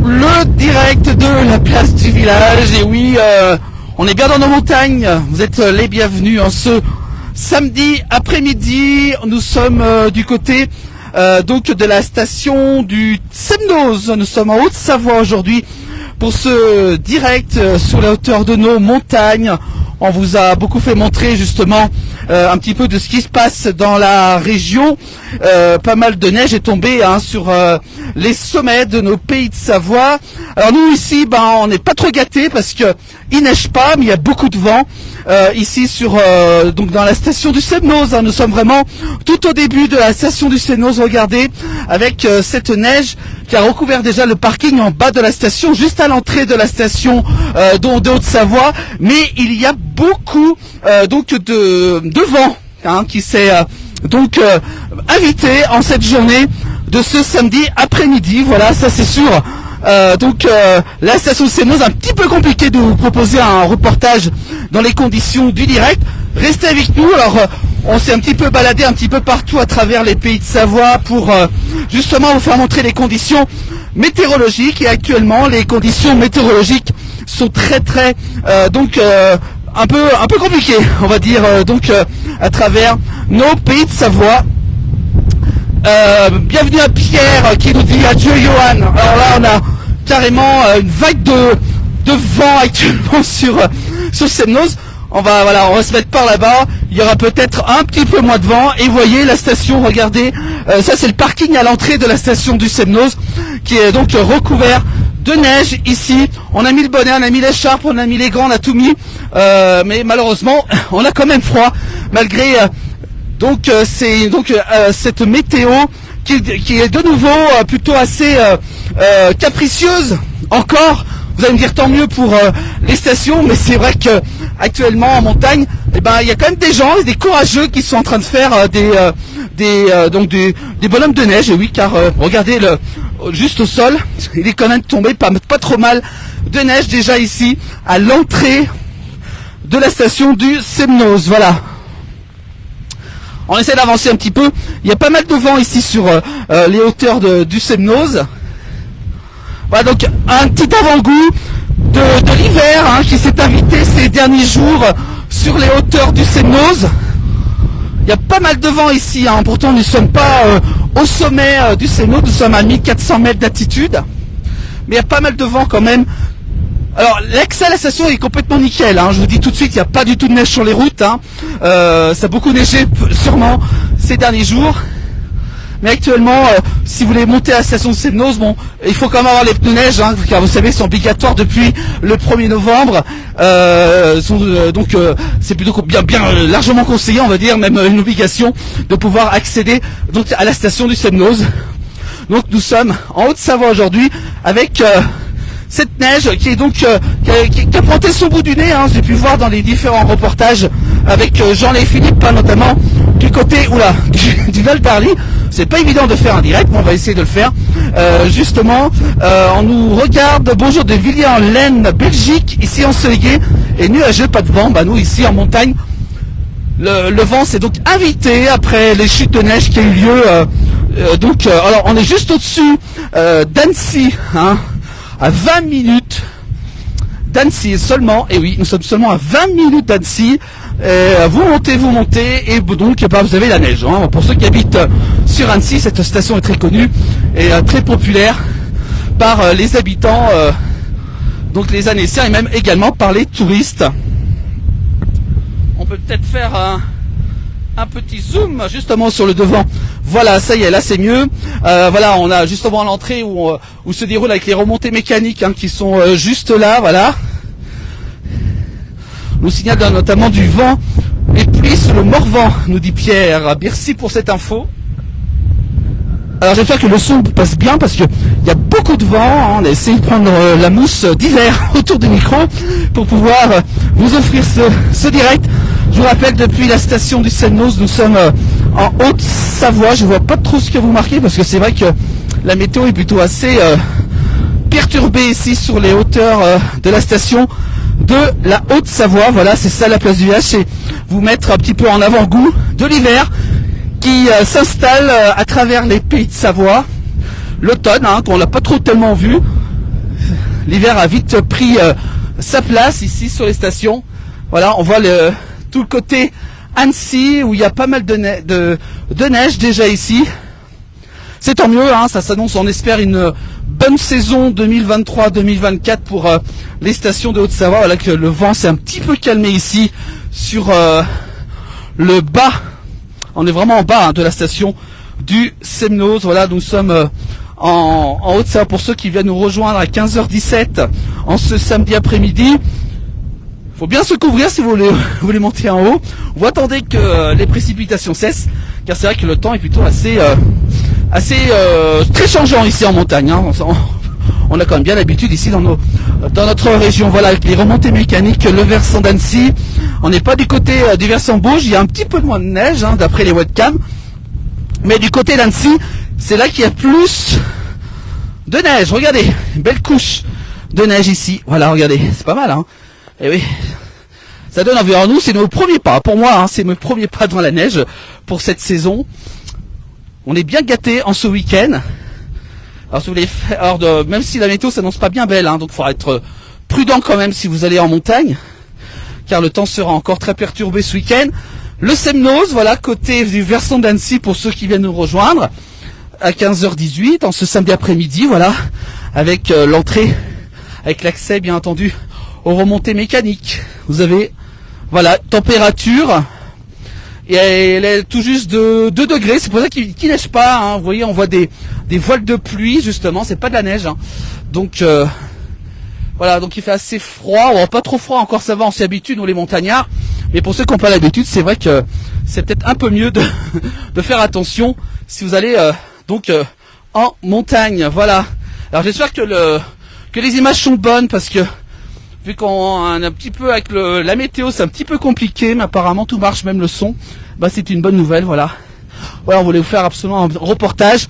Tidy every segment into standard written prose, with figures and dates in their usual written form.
le direct de la place du village. Et oui, on est bien dans nos montagnes. Vous êtes les bienvenus en ce samedi après-midi. Nous sommes du côté donc de la station du Semnoz. Nous sommes en Haute-Savoie aujourd'hui pour ce direct sur la hauteur de nos montagnes. On vous a beaucoup fait montrer justement un petit peu de ce qui se passe dans la région. Pas mal de neige est tombée sur les sommets de nos pays de Savoie. Alors nous ici, on n'est pas trop gâtés parce que il neige pas, mais il y a beaucoup de vent ici sur donc dans la station du Semnoz. Nous sommes vraiment tout au début de la station du Semnoz. Regardez, avec cette neige qui a recouvert déjà le parking en bas de la station, juste à l'entrée de la station de Haute-Savoie. Mais il y a beaucoup donc de vent qui s'est donc invité en cette journée de ce samedi après-midi. Voilà, ça c'est sûr. Donc la station de Semnoz, un petit peu compliqué de vous proposer un reportage dans les conditions du direct. Restez avec nous. Alors on s'est un petit peu baladé un petit peu partout à travers les pays de Savoie pour justement vous faire montrer les conditions météorologiques. Et actuellement les conditions météorologiques sont très donc un peu compliquées, on va dire, donc à travers nos pays de Savoie. Bienvenue à Pierre qui nous dit adieu Johan. Alors là on a carrément une vague de vent actuellement sur Semnoz. On va se mettre par là-bas. Il y aura peut-être un petit peu moins de vent. Et vous voyez la station, regardez, ça c'est le parking à l'entrée de la station du Semnoz qui est donc recouvert de neige ici. On a mis le bonnet, on a mis l'écharpe, on a mis les gants, on a tout mis. Mais malheureusement, on a quand même froid malgré cette météo qui est de nouveau plutôt assez capricieuse encore. Vous allez me dire tant mieux pour les stations, mais c'est vrai que actuellement en montagne, il y a quand même des gens, des courageux qui sont en train de faire des bonhommes de neige. Et oui, car regardez juste au sol, il est quand même tombé pas trop mal de neige déjà ici à l'entrée de la station du Semnoz. Voilà. On essaie d'avancer un petit peu. Il y a pas mal de vent ici sur les hauteurs du Semnoz. Voilà donc un petit avant-goût de l'hiver qui s'est invité ces derniers jours sur les hauteurs du Semnoz. Il y a pas mal de vent ici. Pourtant nous ne sommes pas au sommet du Semnoz. Nous sommes à 1400 mètres d'altitude. Mais il y a pas mal de vent quand même. Alors l'accès à la station est complètement nickel, je vous dis tout de suite, il n'y a pas du tout de neige sur les routes, ça a beaucoup neigé sûrement ces derniers jours. Mais actuellement, si vous voulez monter à la station de Semnoz, il faut quand même avoir les pneus neige, car vous savez, c'est obligatoire depuis le 1er novembre. Donc c'est plutôt bien largement conseillé, on va dire, même une obligation de pouvoir accéder donc à la station du Semnoz. Donc nous sommes en Haute-Savoie aujourd'hui avec cette neige qui est donc qui a pointé son bout du nez. J'ai pu voir dans les différents reportages avec Jean et Philippe, notamment du côté du Val d'Arly. C'est pas évident de faire un direct, mais on va essayer de le faire. Justement, on nous regarde. Bonjour de Villiers-en-Laine, Belgique, ici ensoleillé et nuageux, pas de vent. Nous ici en montagne, le vent s'est donc invité après les chutes de neige qui a eu lieu. Alors on est juste au-dessus d'Annecy, à 20 minutes d'Annecy seulement. Et oui, nous sommes seulement à 20 minutes d'Annecy. Vous montez et donc vous avez la neige. Pour ceux qui habitent sur Annecy, cette station est très connue et très populaire par les habitants, donc les Annéciens, et même également par les touristes. On peut peut-être faire un petit zoom justement sur le devant. Voilà, ça y est, là c'est mieux. Voilà, on a justement l'entrée où se déroule avec les remontées mécaniques qui sont juste là. Voilà. Nous signale notamment du vent et pluie sur le Morvan, nous dit Pierre. Merci pour cette info. Alors j'espère que le son passe bien parce qu'il y a beaucoup de vent. On a essayé de prendre la mousse d'hiver autour du micro pour pouvoir vous offrir ce direct. Je vous rappelle, depuis la station du Semnoz, nous sommes en Haute-Savoie. Je ne vois pas trop ce que vous marquez parce que c'est vrai que la météo est plutôt assez perturbée ici sur les hauteurs de la station de la Haute-Savoie. Voilà, c'est ça la place du village, c'est vous mettre un petit peu en avant-goût de l'hiver qui s'installe à travers les pays de Savoie. L'automne, qu'on n'a pas trop tellement vu. l'hiver a vite pris sa place ici sur les stations. Voilà, on voit tout le côté Annecy où il y a pas mal de neige déjà ici. C'est tant mieux, hein, ça s'annonce, on espère une bonne saison 2023-2024 pour les stations de Haute-Savoie. Voilà que le vent s'est un petit peu calmé ici sur le bas. On est vraiment en bas de la station du Semnoz. Voilà, nous sommes en Haute-Savoie pour ceux qui viennent nous rejoindre à 15h17 en ce samedi après-midi. Faut bien se couvrir si vous voulez monter en haut. Vous attendez que les précipitations cessent, car c'est vrai que le temps est plutôt assez très changeant ici en montagne. Hein. On a quand même bien l'habitude ici dans notre région. Voilà, avec les remontées mécaniques, le versant d'Annecy. On n'est pas du côté du versant Bouge. Il y a un petit peu moins de neige, hein, d'après les webcams. Mais du côté d'Annecy, c'est là qu'il y a plus de neige. Regardez, une belle couche de neige ici. Voilà, regardez, c'est pas mal, hein. Et oui, ça donne envie. Alors nous, c'est nos premiers pas. Pour moi, hein, c'est mes premiers pas dans la neige pour cette saison. On est bien gâtés en ce week-end. Alors, si vous voulez faire, même si la météo s'annonce pas bien belle, hein, donc il faudra être prudent quand même si vous allez en montagne, car le temps sera encore très perturbé ce week-end. Le Semnoz, voilà, côté du versant d'Annecy pour ceux qui viennent nous rejoindre à 15h18 en ce samedi après-midi, voilà, avec l'entrée, avec l'accès bien entendu aux remontées mécaniques. Vous avez, voilà, température, et elle est tout juste de 2 degrés, c'est pour ça qu'il neige pas, hein. Vous voyez, on voit des voiles de pluie, justement, c'est pas de la neige, hein. Donc, voilà, donc il fait assez froid, bon, pas trop froid encore, ça va, on s'y habitue, nous les montagnards, mais pour ceux qui n'ont pas l'habitude, c'est vrai que c'est peut-être un peu mieux de faire attention si vous allez en montagne, voilà. Alors j'espère que les images sont bonnes, parce que vu qu'on a un petit peu avec la météo, c'est un petit peu compliqué, mais apparemment tout marche, même le son. Bah c'est une bonne nouvelle, voilà. Voilà, on voulait vous faire absolument un reportage.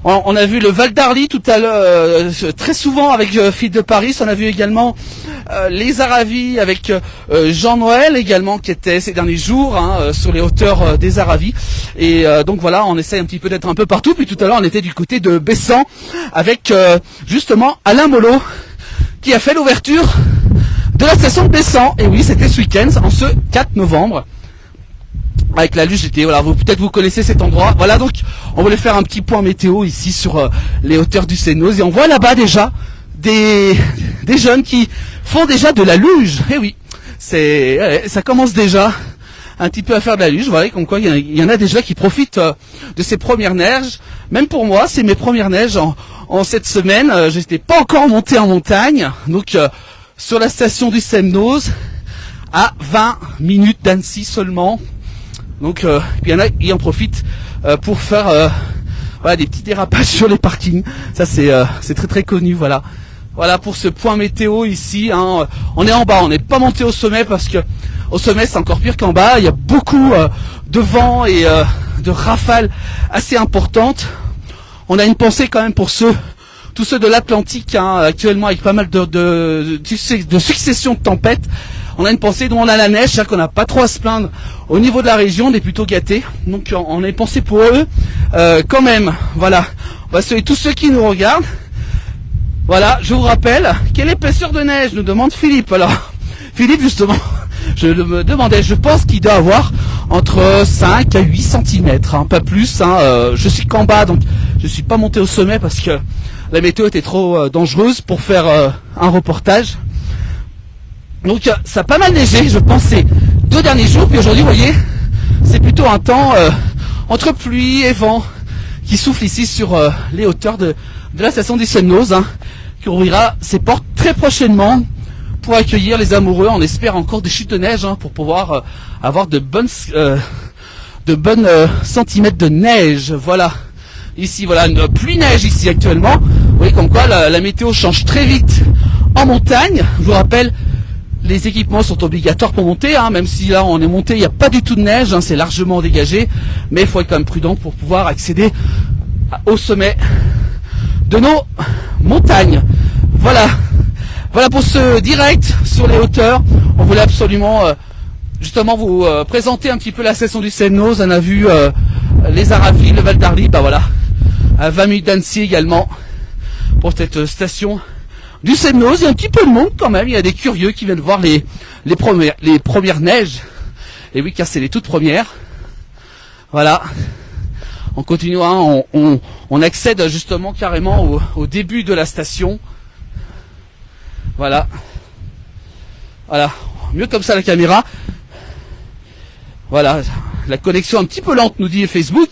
On a vu le Val d'Arly tout à l'heure, très souvent avec Philippe de Paris. On a vu également les Aravis avec Jean-Noël également, qui était ces derniers jours, hein, sur les hauteurs des Aravis. Et donc voilà, on essaye un petit peu d'être un peu partout. Puis tout à l'heure, on était du côté de Bessan avec justement Alain Molot, qui a fait l'ouverture de la station de Bessan. Et oui, c'était ce week-end, en ce 4 novembre. Avec la luge d'été, voilà, peut-être vous connaissez cet endroit. Voilà, donc on voulait faire un petit point météo ici sur les hauteurs du Semnoz. Et on voit là-bas déjà des jeunes qui font déjà de la luge. Et oui, ça commence déjà un petit peu à faire de la luge. Voilà, comme quoi il y en a déjà qui profitent de ces premières neiges. Même pour moi, c'est mes premières neiges en cette semaine. Je n'étais pas encore monté en montagne. Donc sur la station du Semnoz, à 20 minutes d'Annecy seulement. Donc il y en a qui en profitent pour faire voilà, des petits dérapages sur les parkings. Ça c'est très très connu, voilà. Voilà pour ce point météo ici, hein. On est en bas, on n'est pas monté au sommet, parce que au sommet c'est encore pire qu'en bas. Il y a beaucoup de vent et de rafales assez importantes. On a une pensée quand même pour tous ceux de l'Atlantique, hein, actuellement, avec pas mal de succession de tempêtes. On a une pensée, dont on a la neige, c'est-à-dire qu'on n'a pas trop à se plaindre au niveau de la région, on est plutôt gâtés. Donc on a une pensée pour eux quand même. Voilà, on va saluer tous ceux qui nous regardent. Voilà, je vous rappelle, quelle épaisseur de neige, nous demande Philippe. Alors, Philippe, justement, je me demandais, je pense qu'il doit avoir entre 5 à 8 cm, hein, pas plus. Hein, je suis qu'en bas, donc je suis pas monté au sommet parce que la météo était trop dangereuse pour faire un reportage. Donc ça a pas mal neigé, je pense, ces 2 derniers jours. Puis aujourd'hui, vous voyez, c'est plutôt un temps entre pluie et vent qui souffle ici sur les hauteurs de la station du Semnoz, hein, qui ouvrira ses portes très prochainement pour accueillir les amoureux. On espère encore des chutes de neige, hein, pour pouvoir avoir de bonnes centimètres de neige. Voilà, ici, voilà, une pluie-neige ici actuellement. Vous voyez comme quoi la météo change très vite en montagne. Je vous rappelle, les équipements sont obligatoires pour monter, hein, même si là on est monté, il n'y a pas du tout de neige, hein, c'est largement dégagé, mais il faut être quand même prudent pour pouvoir accéder au sommet de nos montagnes. Voilà, voilà pour ce direct sur les hauteurs. On voulait absolument justement vous présenter un petit peu la station du Semnoz. On a vu les Aravis, le Val d'Arly, bah voilà, à 20 minutes d'Annecy également, pour cette station du Semnoz. Il y a un petit peu de monde quand même, il y a des curieux qui viennent voir les premières neiges. Et oui, car c'est les toutes premières. Voilà. On continue, hein, on accède justement carrément au début de la station. Voilà. Voilà. Mieux comme ça la caméra. Voilà. La connexion un petit peu lente, nous dit Facebook.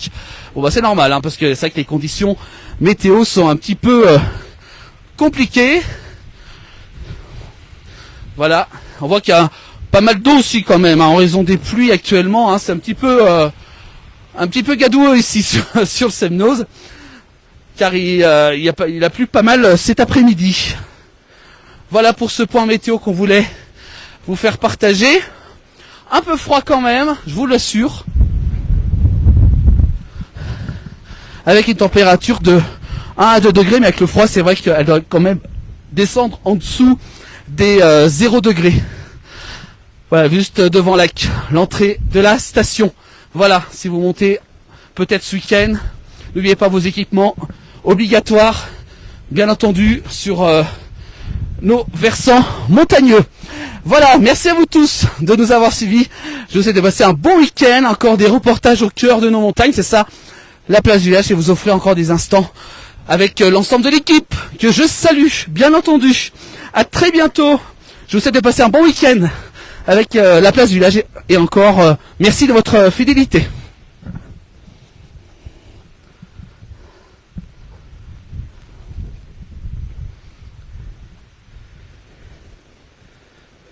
Bon bah c'est normal, hein, parce que c'est vrai que les conditions météo sont un petit peu compliquées. Voilà. On voit qu'il y a pas mal d'eau aussi quand même, hein, en raison des pluies actuellement. Hein, c'est un petit peu gadoueux ici sur le Semnoz, car il a plu pas mal cet après-midi. Voilà pour ce point météo qu'on voulait vous faire partager. Un peu froid quand même, je vous l'assure. Avec une température de 1 à 2 degrés, mais avec le froid, c'est vrai qu'elle doit quand même descendre en dessous des 0 degrés. Voilà, juste devant l'entrée de la station. Voilà, si vous montez peut-être ce week-end, n'oubliez pas vos équipements obligatoires, bien entendu, sur nos versants montagneux. Voilà, merci à vous tous de nous avoir suivis. Je vous souhaite de passer un bon week-end, encore des reportages au cœur de nos montagnes, c'est ça, la place du Lâche, et vous offrir encore des instants avec l'ensemble de l'équipe, que je salue, bien entendu. À très bientôt. Je vous souhaite de passer un bon week-end avec la place du Lâche, et encore merci de votre fidélité.